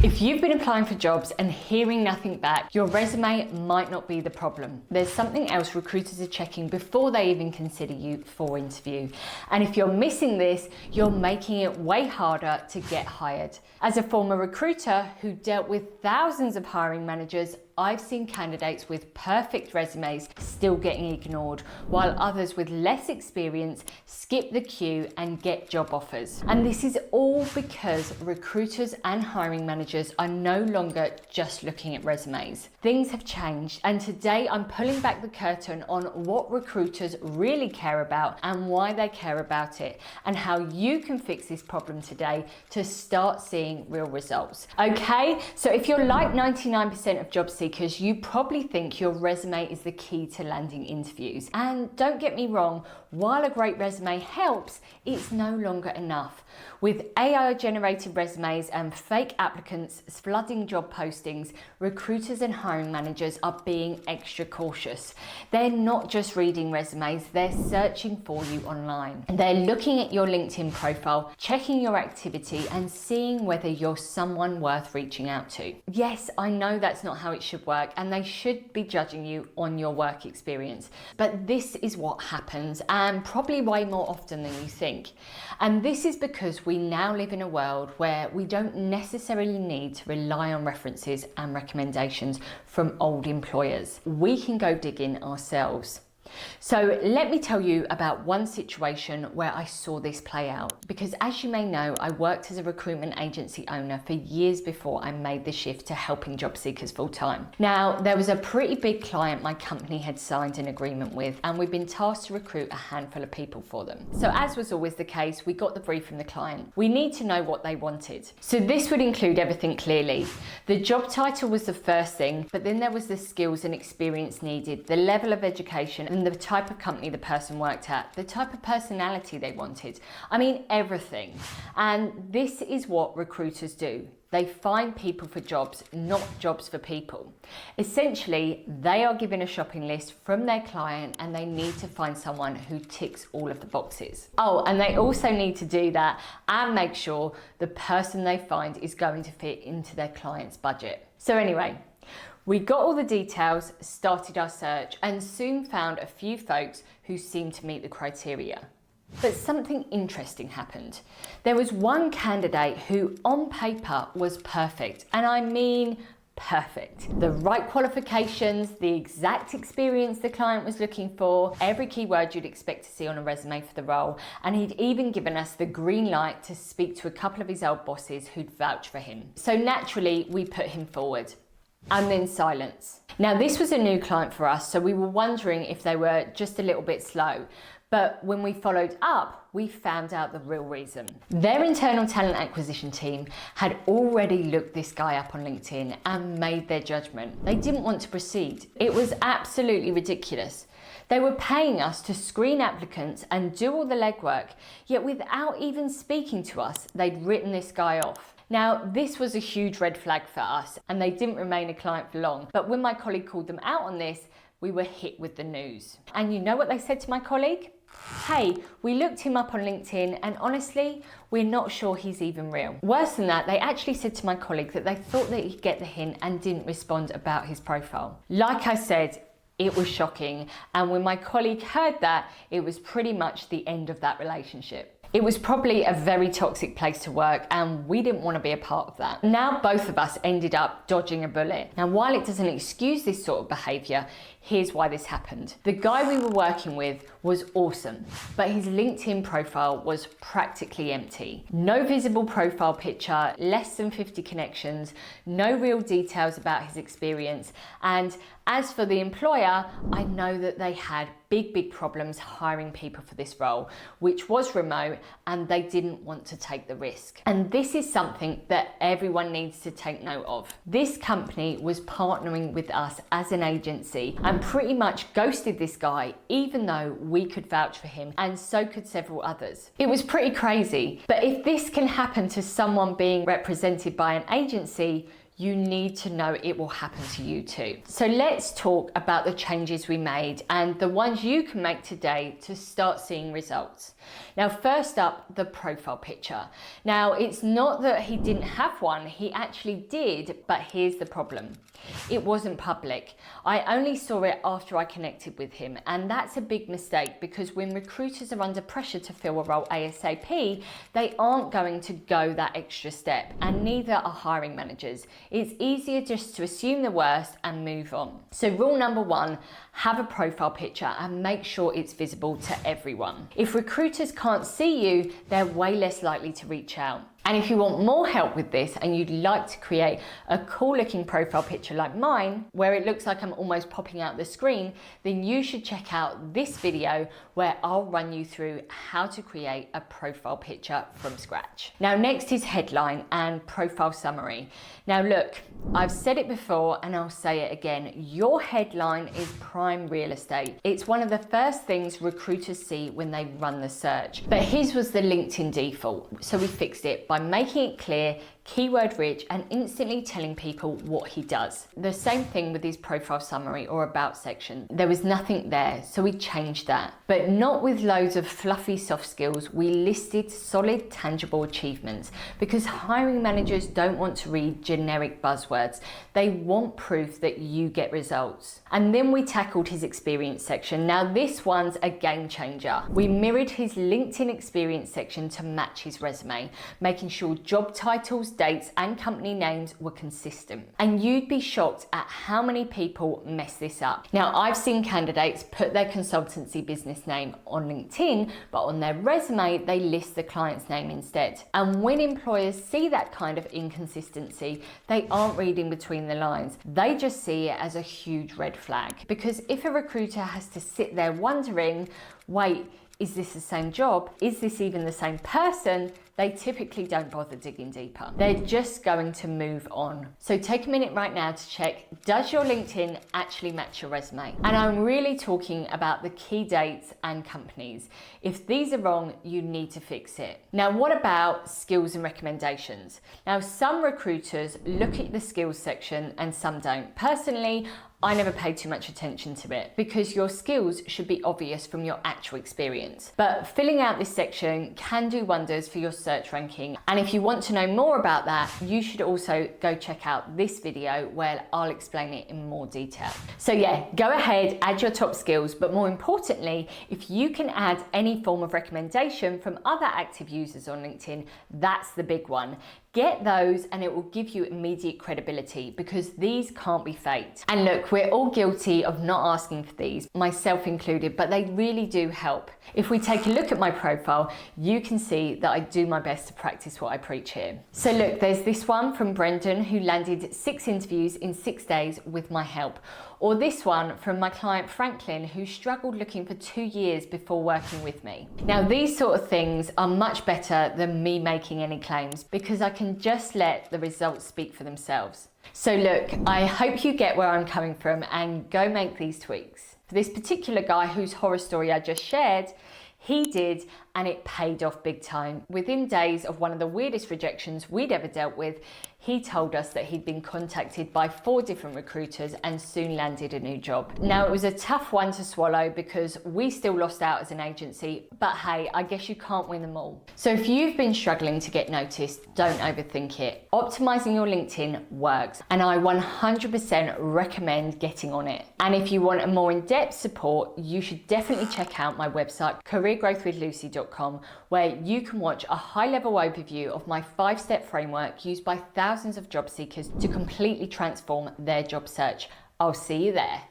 If you've been applying for jobs and hearing nothing back, your resume might not be the problem. There's something else recruiters are checking before they even consider you for interview. And if you're missing this, you're making it way harder to get hired. As a former recruiter who dealt with thousands of hiring managers, I've seen candidates with perfect resumes still getting ignored, while others with less experience skip the queue and get job offers. And this is all because recruiters and hiring managers are no longer just looking at resumes. Things have changed, and today I'm pulling back the curtain on what recruiters really care about and why they care about it, and how you can fix this problem today to start seeing real results. Okay, so if you're like 99% of job seekers, you probably think your resume is the key to landing interviews. And don't get me wrong, while a great resume helps, it's no longer enough. With AI-generated resumes and fake applicants flooding job postings, recruiters and hiring managers are being extra cautious. They're not just reading resumes, they're searching for you online. They're looking at your LinkedIn profile, checking your activity, and seeing whether you're someone worth reaching out to. Yes, I know that's not how it should work, and they should be judging you on your work experience. But this is what happens, and probably way more often than you think. And this is because we now live in a world where we don't necessarily need to rely on references and recommendations from old employers. We can go digging ourselves. So let me tell you about one situation where I saw this play out, because as you may know, I worked as a recruitment agency owner for years before I made the shift to helping job seekers full time. Now, there was a pretty big client my company had signed an agreement with, and we'd been tasked to recruit a handful of people for them. So as was always the case, we got the brief from the client. We need to know what they wanted. So this would include everything clearly. The job title was the first thing, but then there was the skills and experience needed, the level of education, and the type of company the person worked at, the type of personality they wanted. I mean, everything. And this is what recruiters do. They find people for jobs, not jobs for people. Essentially, they are given a shopping list from their client and they need to find someone who ticks all of the boxes. Oh, and they also need to do that and make sure the person they find is going to fit into their client's budget. So anyway, we got all the details, started our search, and soon found a few folks who seemed to meet the criteria. But something interesting happened. There was one candidate who on paper was perfect, and I mean perfect. The right qualifications, the exact experience the client was looking for, every keyword you'd expect to see on a resume for the role, and he'd even given us the green light to speak to a couple of his old bosses who'd vouch for him. So naturally, we put him forward. And then silence. Now, this was a new client for us, so we were wondering if they were just a little bit slow. But when we followed up, we found out the real reason. Their internal talent acquisition team had already looked this guy up on LinkedIn and made their judgment. They didn't want to proceed. It was absolutely ridiculous. They were paying us to screen applicants and do all the legwork, yet without even speaking to us, they'd written this guy off. Now, this was a huge red flag for us, and they didn't remain a client for long. But when my colleague called them out on this, we were hit with the news. And you know what they said to my colleague? Hey, we looked him up on LinkedIn, and honestly, we're not sure he's even real. Worse than that, they actually said to my colleague that they thought that he'd get the hint and didn't respond about his profile. Like I said, it was shocking. And when my colleague heard that, it was pretty much the end of that relationship. It was probably a very toxic place to work, and we didn't want to be a part of that. Now both of us ended up dodging a bullet. Now, while it doesn't excuse this sort of behaviour, here's why this happened. The guy we were working with was awesome, but his LinkedIn profile was practically empty. No visible profile picture, less than 50 connections, no real details about his experience. And as for the employer, I know that they had big problems hiring people for this role, which was remote, and they didn't want to take the risk. And this is something that everyone needs to take note of. This company was partnering with us as an agency and pretty much ghosted this guy, even though we could vouch for him, and so could several others. It was pretty crazy, but if this can happen to someone being represented by an agency, you need to know it will happen to you too. So let's talk about the changes we made and the ones you can make today to start seeing results. Now, first up, the profile picture. Now, it's not that he didn't have one, he actually did, but here's the problem. It wasn't public. I only saw it after I connected with him, and that's a big mistake because when recruiters are under pressure to fill a role ASAP, they aren't going to go that extra step, and neither are hiring managers. It's easier just to assume the worst and move on. So rule number one, have a profile picture and make sure it's visible to everyone. If recruiters can't see you, they're way less likely to reach out. And if you want more help with this and you'd like to create a cool looking profile picture like mine, where it looks like I'm almost popping out the screen, then you should check out this video where I'll run you through how to create a profile picture from scratch. Now, next is headline and profile summary. Now look, I've said it before and I'll say it again, your headline is prime real estate. It's one of the first things recruiters see when they run the search. But his was the LinkedIn default, so we fixed it by making it clear, keyword rich, and instantly telling people what he does. The same thing with his profile summary or about section. There was nothing there, so we changed that. But not with loads of fluffy soft skills. We listed solid, tangible achievements because hiring managers don't want to read generic buzzwords. They want proof that you get results. And then we tackled his experience section. Now this one's a game changer. We mirrored his LinkedIn experience section to match his resume, making sure job titles, dates and company names were consistent. And you'd be shocked at how many people mess this up. Now, I've seen candidates put their consultancy business name on LinkedIn, but on their resume, they list the client's name instead. And when employers see that kind of inconsistency, they aren't reading between the lines. They just see it as a huge red flag. Because if a recruiter has to sit there wondering, wait, is this the same job? Is this even the same person? They typically don't bother digging deeper. They're just going to move on. So take a minute right now to check, does your LinkedIn actually match your resume? And I'm really talking about the key dates and companies. If these are wrong, you need to fix it. Now, what about skills and recommendations? Now, some recruiters look at the skills section and some don't. Personally, I never paid too much attention to it because your skills should be obvious from your actual experience. But filling out this section can do wonders for your search ranking. And if you want to know more about that, you should also go check out this video where I'll explain it in more detail. So yeah, go ahead, add your top skills, but more importantly, if you can add any form of recommendation from other active users on LinkedIn, that's the big one. Get those and it will give you immediate credibility because these can't be faked. And look, we're all guilty of not asking for these, myself included, but they really do help. If we take a look at my profile, you can see that I do my best to practice what I preach here. So look, there's this one from Brendan who landed 6 interviews in 6 days with my help. Or this one from my client Franklin who struggled looking for 2 years before working with me. Now these sort of things are much better than me making any claims because I can just let the results speak for themselves. So look, I hope you get where I'm coming from and go make these tweaks. For this particular guy whose horror story I just shared, he did, and it paid off big time. Within days of one of the weirdest rejections we'd ever dealt with, he told us that he'd been contacted by 4 different recruiters and soon landed a new job. Now, it was a tough one to swallow because we still lost out as an agency, but hey, I guess you can't win them all. So if you've been struggling to get noticed, don't overthink it. Optimizing your LinkedIn works, and I 100% recommend getting on it. And if you want a more in-depth support, you should definitely check out my website, careergrowthwithlucy.com, where you can watch a high-level overview of my 5-step framework used by thousands of job seekers to completely transform their job search. I'll see you there.